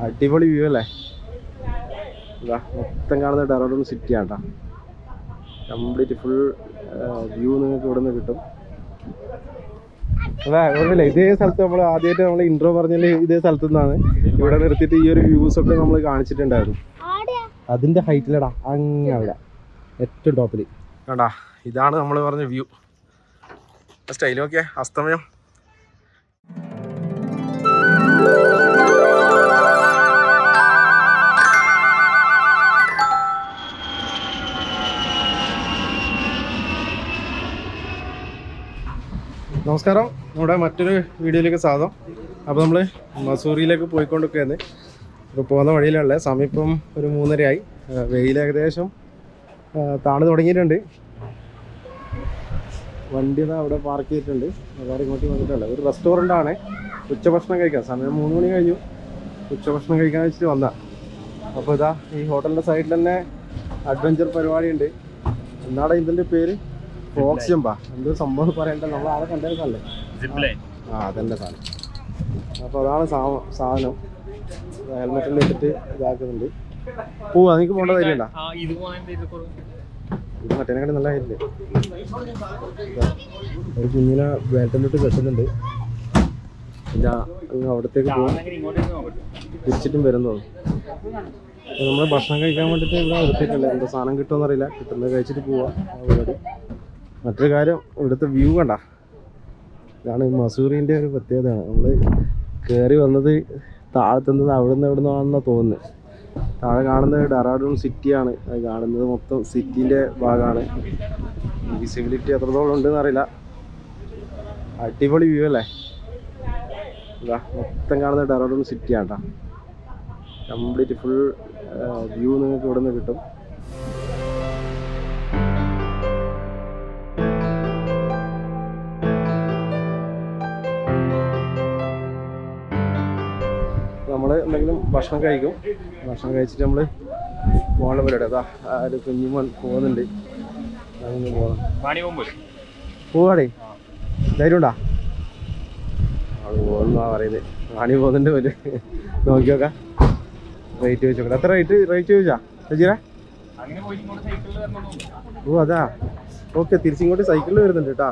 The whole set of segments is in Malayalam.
അടിപൊളി വ്യൂ അല്ലേ? ഇതാ മൊത്തം കാണുന്ന ഡെറാഡൂൺ സിറ്റിയാണ് കേട്ടോ. കംപ്ലീറ്റ് ഫുൾ വ്യൂ നിങ്ങൾക്ക് ഇവിടെ നിന്ന് കിട്ടും. അതെ കുഴപ്പമില്ല. ഇതേ സ്ഥലത്ത് നമ്മൾ ആദ്യമായിട്ട് നമ്മൾ ഇൻട്രോ പറഞ്ഞാൽ ഇതേ സ്ഥലത്തു നിന്നാണ് ഇവിടെ നിർത്തിയിട്ട് ഈ ഒരു വ്യൂസ് ഒക്കെ നമ്മൾ കാണിച്ചിട്ടുണ്ടായിരുന്നു. അതിൻ്റെ ഹൈറ്റിലടാ അങ്ങനെ ഏറ്റവും ടോപ്പിൽ കണ്ടാ. ഇതാണ് നമ്മൾ പറഞ്ഞ വ്യൂ. സ്റ്റൈൽ നോക്കിയേ, അസ്തമയം. നമസ്കാരം, നമ്മുടെ മറ്റൊരു വീഡിയോയിലേക്ക് സ്വാഗതം. അപ്പോൾ നമ്മൾ മസൂറിയിലേക്ക് പോയിക്കൊണ്ടിരിക്കുകയാണ്. ഇപ്പോൾ പോകുന്ന വഴിയിലുള്ള സമയം ഇപ്പം ഒരു 3:30 വെയിൽ ഏകദേശം താണു തുടങ്ങിയിട്ടുണ്ട്. വണ്ടി അവിടെ പാർക്ക് ചെയ്തിട്ടുണ്ട്. വേറെ ഇങ്ങോട്ട് വന്നിട്ടല്ല. ഒരു റെസ്റ്റോറൻ്റാണ്. ഉച്ചഭക്ഷണം കഴിക്കാം. സമയം 3 മണി കഴിഞ്ഞു. ഉച്ചഭക്ഷണം കഴിക്കാൻ വെച്ചിട്ട് വന്നതാണ്. അപ്പോൾ ഇതാ ഈ ഹോട്ടലിൻ്റെ സൈഡിൽ തന്നെ അഡ്വഞ്ചർ പരിപാടിയുണ്ട്. എന്നാടാ ഇതിൻ്റെ പേര്? ഫോക്സ് ജമ്പാ എന്തോ സംഭവം പറയണ്ട. നമ്മൾ ആളെ കണ്ടേക്കല്ലേ? അതന്നെ സാധനം. അപ്പോൾ അതാണ് സാധനം. ഹെൽമെറ്റിൽ ഇട്ടിട്ട് ഇതാക്കുന്നുണ്ട്. പോവാ, എനിക്ക് പോകേണ്ട ധൈര്യമുണ്ടോ? ഇത് മറ്റേനെക്കാട്ടി നല്ല കാര്യമില്ലേ? ഒരു കുഞ്ഞിനെ ബാറ്റിലിട്ട് കെട്ടുന്നുണ്ട്. ഇല്ല അവിടത്തേക്ക് പോവാം. തിരിച്ചിട്ടും വരുന്നു. നമ്മൾ ഭക്ഷണം കഴിക്കാൻ വേണ്ടിയിട്ട് ഇവിടെ അടുത്തേക്കല്ലേ. എന്താ സാധനം കിട്ടുമെന്നറിയില്ല. കിട്ടുന്നത് കഴിച്ചിട്ട് പോവാം. മറ്റൊരു കാര്യം, ഇവിടുത്തെ വ്യൂ കണ്ട. ഇതാണ് മസൂറിൻ്റെ ഒരു പ്രത്യേകതയാണ്. നമ്മൾ കയറി വന്നത് താഴത്തുനിന്ന് എവിടുന്നാണെന്നാണ് തോന്നുന്നത്. താഴെ കാണുന്നത് ഡെറാഡൂൺ സിറ്റിയാണ്. അത് കാണുന്നത് മൊത്തം സിറ്റീൻ്റെ ഭാഗമാണ്. വിസിബിലിറ്റി എത്രത്തോളം ഉണ്ടെന്ന് അറിയില്ല. അടിപൊളി വ്യൂ അല്ലേ? ഇതാ മൊത്തം കാണുന്നത് ഡെറാഡൂൺ സിറ്റിയാണ് കേട്ടോ. കംപ്ലീറ്റ് ഫുൾ വ്യൂ നിങ്ങൾക്ക് ഇവിടെ നിന്ന് കിട്ടും. നമ്മൾ എന്തെങ്കിലും ഭക്ഷണം കഴിക്കും. ഭക്ഷണം കഴിച്ചിട്ട് നമ്മൾ പോകേണ്ട പരിപാടി. അതാ ഒരു കുഞ്ഞുമോൻ പോകുന്നുണ്ട്. അങ്ങനെ പോവാടേ. ധൈര്യം ഉണ്ടാ? അത് പോകുന്നാ പറയുന്നത്. മാണി പോകുന്നുണ്ട് പോലെ. നോക്കി നോക്കാം. റേറ്റ് ചോദിച്ചു നോക്കാം. എത്ര റേറ്റ് ചോദിച്ചാ ചേച്ചിരെ? ഓ അതാ ഓക്കെ. തിരിച്ചിങ്ങോട്ട് സൈക്കിളിൽ വരുന്നുണ്ട് കേട്ടാ.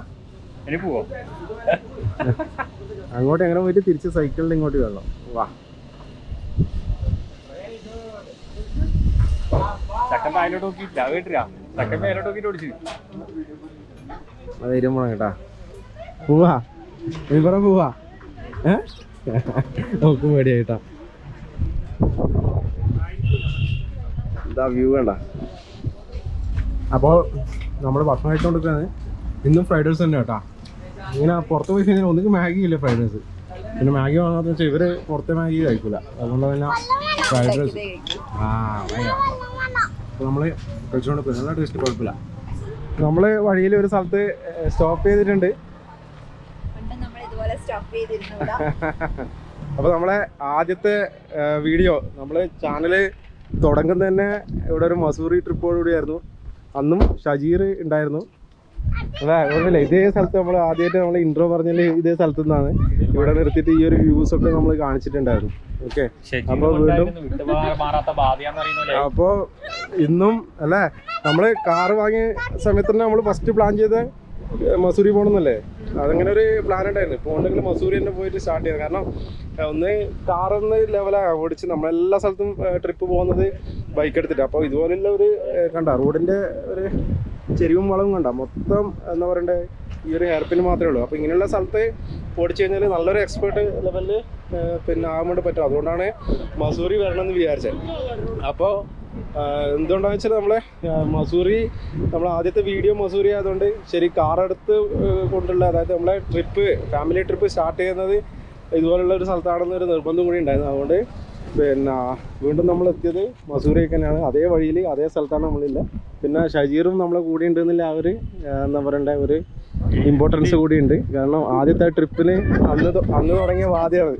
അങ്ങോട്ട് എങ്ങനെ പോയിട്ട് തിരിച്ച് സൈക്കിളിൽ ഇങ്ങോട്ട് വരണം. വാ. ധൈര്യം പോണം കേട്ടാ. പോവാ നീ പറ. പോവാ. നോക്കും പേടിയായിട്ടാ. എന്താ വ്യൂ വേണ്ട. അപ്പോൾ നമ്മൾ ഭക്ഷണം കഴിച്ചുകൊണ്ടിരിക്കുകയാണ്. ഇന്നും ഫ്രൈഡ് റൈസ് തന്നെ കേട്ടാ. ഇങ്ങനെ പുറത്ത് പോയി കഴിഞ്ഞാൽ ഒന്നുകിൽ മാഗി ഇല്ല ഫ്രൈഡ് റൈസ്. പിന്നെ മാഗി വാങ്ങാന്ന് വെച്ചാൽ ഇവർ പുറത്തെ മാഗി കഴിക്കില്ല. അതുകൊണ്ട് തന്നെ ഫ്രൈഡ് റൈസ്. അപ്പോൾ നമ്മൾ കഴിച്ചുകൊണ്ട് പോയി. നല്ല ടേസ്റ്റ്, കുഴപ്പമില്ല. നമ്മൾ വഴിയിൽ ഒരു സ്ഥലത്ത് സ്റ്റോപ്പ് ചെയ്തിട്ടുണ്ട്. അപ്പോൾ നമ്മളെ ആദ്യത്തെ വീഡിയോ നമ്മൾ ചാനൽ തുടങ്ങുന്നത് തന്നെ ഇവിടെ ഒരു മസൂറി ട്രിപ്പോടുകൂടിയായിരുന്നു. അന്നും ഷജീർ ഉണ്ടായിരുന്നു. അതെ കുഴപ്പമില്ല. ഇതേ സ്ഥലത്ത് നമ്മൾ ആദ്യമായിട്ട് നമ്മൾ ഇൻട്രോ പറഞ്ഞാൽ ഇതേ സ്ഥലത്തു നിന്നാണ് ഇവിടെ നിർത്തിയിട്ട് ഈ ഒരു വ്യൂസ് ഒക്കെ നമ്മൾ കാണിച്ചിട്ടുണ്ടായിരുന്നു. ഓക്കെ. അപ്പോൾ വീണ്ടും അപ്പോൾ ഇന്നും അല്ലേ, നമ്മൾ കാറ് വാങ്ങിയ സമയത്ത് തന്നെ നമ്മൾ ഫസ്റ്റ് പ്ലാൻ ചെയ്ത മസൂറി പോകണമെന്നല്ലേ. അതങ്ങനെ ഒരു പ്ലാൻ ഉണ്ടായിരുന്നു. ഇപ്പോൾ ഉണ്ടെങ്കിൽ മസൂറി തന്നെ പോയിട്ട് സ്റ്റാർട്ട് ചെയ്തത്. കാരണം ഒന്ന് കാറൊന്ന് ലെവലാണ് ഓടിച്ച് നമ്മളെല്ലാ സ്ഥലത്തും ട്രിപ്പ് പോകുന്നത് ബൈക്ക് എടുത്തിട്ട്. അപ്പോൾ ഇതുപോലുള്ള ഒരു കണ്ട റോഡിൻ്റെ ഒരു ചെരിവും വളവും കണ്ട മൊത്തം എന്താ പറയണ്ടേ, ഈ ഒരു ഹെയർ പിൻ മാത്രമേ ഉള്ളൂ. അപ്പോൾ ഇങ്ങനെയുള്ള സ്ഥലത്ത് ഓടിച്ചു കഴിഞ്ഞാൽ നല്ലൊരു എക്സ്പേർട്ട് ലെവലിൽ പിന്നെ ആകാൻ വേണ്ടി പറ്റും. അതുകൊണ്ടാണ് മസൂറി വരണമെന്ന് വിചാരിച്ചത്. അപ്പോൾ എന്തുകൊണ്ടാണെന്ന് വെച്ചാൽ നമ്മളെ മസൂറി നമ്മൾ ആദ്യത്തെ വീഡിയോ മസൂറി ആയതുകൊണ്ട് ശരി കാറെടുത്ത് കൊണ്ടുള്ള, അതായത് നമ്മളെ ട്രിപ്പ് ഫാമിലി ട്രിപ്പ് സ്റ്റാർട്ട് ചെയ്യുന്നത് ഇതുപോലുള്ള ഒരു സ്ഥലത്താണെന്നൊരു നിർബന്ധം കൂടി ഉണ്ടായിരുന്നു. അതുകൊണ്ട് പിന്നെ വീണ്ടും നമ്മൾ എത്തിയത് മസൂറിയൊക്കെ തന്നെയാണ്. അതേ വഴിയിൽ അതേ സ്ഥലത്താണ് നമ്മളില്ല. പിന്നെ ഷജീറും നമ്മളെ കൂടെ ഉണ്ടെന്നില്ല. ആ ഒരു എന്താ പറയണ്ടേ ഒരു ഇമ്പോർട്ടൻസ് കൂടി ഉണ്ട്. കാരണം ആദ്യത്തെ ട്രിപ്പിന് അന്ന് തുടങ്ങിയ വാദ്യാണ്.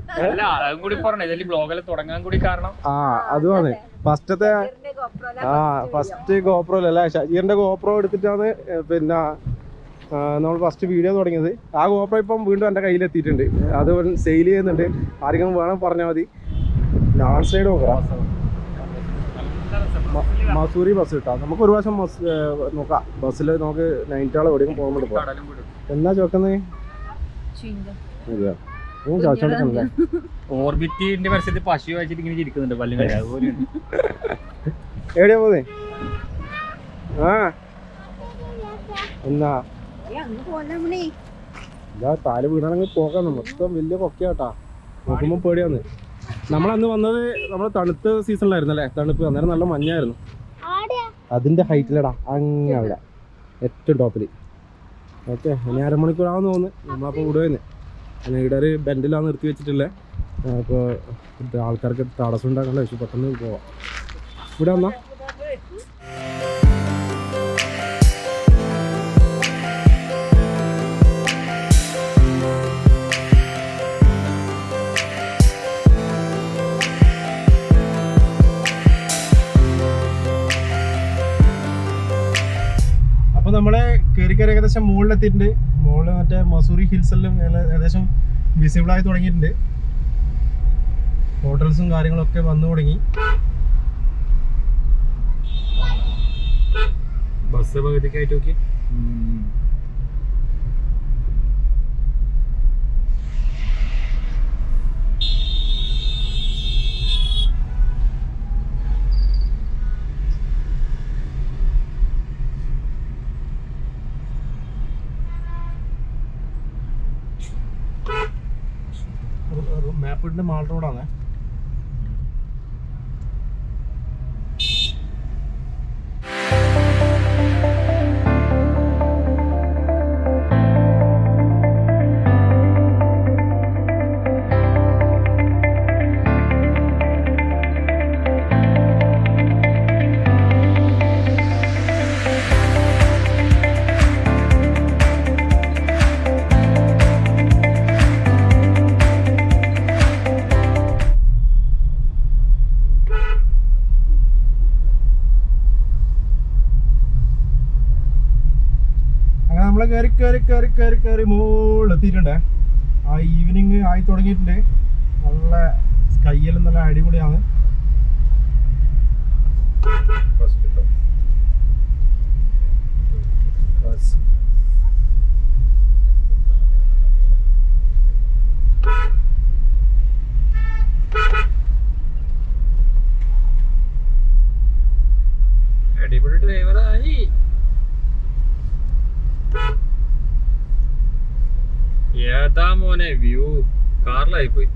അതുമാണ് ഫസ്റ്റത്തെ ഫസ്റ്റ് ഗോപ്രോ അല്ലേ, ഷജീറിന്റെ ഗോപ്രോ എടുത്തിട്ടാണ് പിന്നെ നമ്മൾ ഫസ്റ്റ് വീഡിയോ തുടങ്ങിയത്. ആ ഗോപ്രോ ഇപ്പം വീണ്ടും എൻ്റെ കയ്യിലെത്തിയിട്ടുണ്ട്. അത് സെയിൽ ചെയ്യുന്നുണ്ട്. ആരെങ്കിലും വേണം പറഞ്ഞാൽ മതി. ലാൻഡ് സ്ലൈഡ് നോക്കാം. മസൂറി ബസ് കിട്ടാം. നമുക്ക് ഒരു പ്രാവശ്യം നോക്കാം. ബസ്സിൽ നമുക്ക് നൈറ്റാൾ എവിടെയും പോകാൻ വേണ്ടി പോകാം. എന്നാ ചോക്കുന്നത് ഓർബിറ്റിന്റെ പരിസരത്ത് പശു വായിച്ചിട്ട് ഇങ്ങനെ ഇരിക്കുന്നുണ്ട് പല്ലിന്. എവിടെയാ പോന്നെ? ആ എന്നാ ഇതാ താല് വീണാണെങ്കിൽ പോകാന്ന്. മൊത്തം വലിയ കൊക്കയാട്ടാ, നോക്കുമ്പോൾ പേടിയാന്ന്. നമ്മളന്ന് വന്നത് നമ്മൾ തണുത്ത സീസണിലായിരുന്നു അല്ലേ? തണുപ്പ് അന്നേരം നല്ല മഞ്ഞായിരുന്നു. അതിന്റെ ഹൈറ്റിലടാ അങ്ങ് അവിടെ ഏറ്റവും ടോപ്പിൽ. ഓക്കെ, ഇനി അരമണിക്കൂറാണെന്ന് തോന്നുന്നു. നമ്മളപ്പോൾ വിടുവെന്ന്. പിന്നെ ഇവിടെ ഒരു ബെൻഡിലാണ് നിർത്തി വെച്ചിട്ടില്ലേ. അപ്പോൾ ആൾക്കാർക്ക് തടസ്സം ഉണ്ടാക്കേണ്ട പക്ഷെ പെട്ടെന്ന് പോവാം. ഇവിടെ വന്നാ നമ്മളെ കയറി ഏകദേശം മുകളിലെത്തിയിട്ടുണ്ട്. മുകളിൽ മറ്റേ മസൂറി ഹിൽസെല്ലാം ഏകദേശം വിസിബിളായി തുടങ്ങിയിട്ടുണ്ട്. ഹോട്ടൽസും കാര്യങ്ങളൊക്കെ വന്നു തുടങ്ങി. ബസ് പകുതിക്കായിട്ട് നോക്കി. മാപ്പിന്റെ മാൾ റോഡാണ്. നമ്മളെ കയറി കയറി കയറി കയറി കയറി മുകളിലെത്തിയിട്ടുണ്ടേ. ആ ഈവനിങ് ആയി തുടങ്ങിയിട്ടുണ്ട്. നല്ല സ്കൈയെല്ലാം നല്ല അടിപൊളിയാണ്. അടിപൊളി ഡ്രൈവറായി. ഏതാ മോനെ വ്യൂ, കാറിലായി പോയി.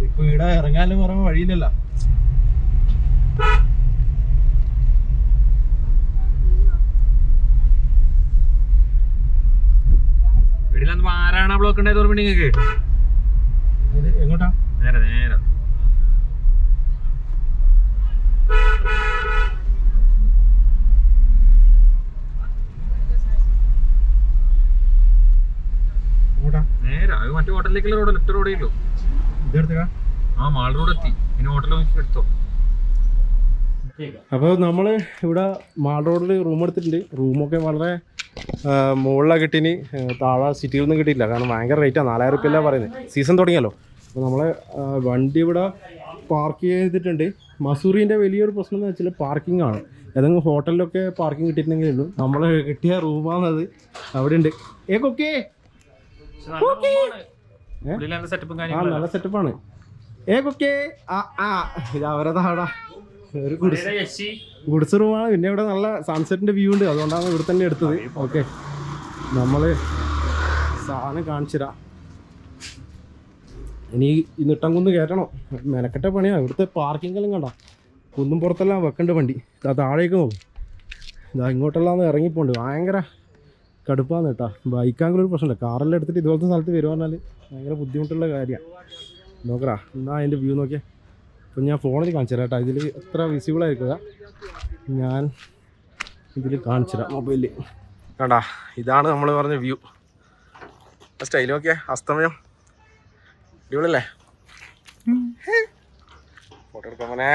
ഇപ്പൊ ഇവിടെ ഇറങ്ങാനും കുറവ് വഴിയില്ലല്ലോ. വീട്ടിലന്ന് ആരാണ് ബ്ലോക്ക് ഉണ്ടായത് ഓർമ്മ നിങ്ങൾക്ക്? എങ്ങോട്ടാ? നേരെ നേരെ നേരെ അത് മറ്റേ ഹോട്ടലിലേക്കുള്ള റോഡ്, ലെഫ്റ്റ് റോഡേ ഉള്ളൂ. ആ മാൾ റോഡ് എത്തി. ഇനി ഹോട്ടൽ നോക്കി എടുത്തോ. അപ്പോൾ നമ്മൾ ഇവിടെ മാൾ റോഡിൽ റൂം എടുത്തിട്ടുണ്ട്. റൂമൊക്കെ വളരെ മുകളിലാണ് കിട്ടീന്. താഴെ സിറ്റിയിൽ നിന്ന് കിട്ടിയില്ല. കാരണം ഭയങ്കര റേറ്റാണ്. 4000 റുപ്യല്ല പറയുന്നത്. സീസൺ തുടങ്ങിയല്ലോ. അപ്പോൾ നമ്മളെ വണ്ടി ഇവിടെ പാർക്ക് ചെയ്തിട്ടുണ്ട്. മസൂറിൻ്റെ വലിയൊരു പ്രശ്നം എന്ന് വെച്ചാൽ പാർക്കിംഗ് ആണ്. ഏതെങ്കിലും ഹോട്ടലിലൊക്കെ പാർക്കിംഗ് കിട്ടിയിട്ടുണ്ടെങ്കിലേ ഉള്ളൂ. നമ്മൾ കിട്ടിയ റൂമാണത്. അവിടെ ഉണ്ട്. ഓക്കെ, നല്ല സെറ്റപ്പാണ്. ഇത് അവരതാടാ ഒരു ഗുഡ്സ് റൂമാണ്. പിന്നെ ഇവിടെ നല്ല സൺസെറ്റിന്റെ വ്യൂ ഉണ്ട്. അതുകൊണ്ടാണ് ഇവിടെ തന്നെ എടുത്തത്. ഓക്കെ, നമ്മള് സാധനം കാണിച്ചുതരാ. ഇനി ഈ നിട്ടംകുന്ന് കയറ്റണം. മെനക്കെട്ട പണിയാണ്. ഇവിടുത്തെ പാർക്കിംഗ് എല്ലാം കണ്ട കുന്നും പുറത്തെല്ലാം വെക്കേണ്ട വണ്ടി. ഇതാ താഴേക്ക് നോക്കും. ഇതാ ഇങ്ങോട്ടെല്ലാം ഇറങ്ങിപ്പോണ്ട്. ഭയങ്കര കടുപ്പാന്ന് കേട്ടോ. ബൈക്കാണെങ്കിലും ഒരു പ്രശ്നമില്ല. കാറെല്ലാം എടുത്തിട്ട് ഇതുപോലത്തെ സ്ഥലത്ത് വരുക പറഞ്ഞാൽ ഭയങ്കര ബുദ്ധിമുട്ടുള്ള കാര്യമാണ്. നോക്കറാ, എന്നാ അതിൻ്റെ വ്യൂ നോക്കിയാൽ. അപ്പം ഞാൻ ഫോണിൽ കാണിച്ചു തരാം കേട്ടോ. ഇതിൽ എത്ര വിസിബിൾ ആയിരിക്കുക ഞാൻ ഇതിൽ കാണിച്ചു തരാം മൊബൈലിൽ. കണ്ടാ, ഇതാണ് നമ്മൾ പറഞ്ഞ വ്യൂ. സ്റ്റൈൽ നോക്കിയേ, അസ്തമയം അടിപൊളിയല്ലേ? ഫോട്ടോ എടുക്കാൻ പോനെ.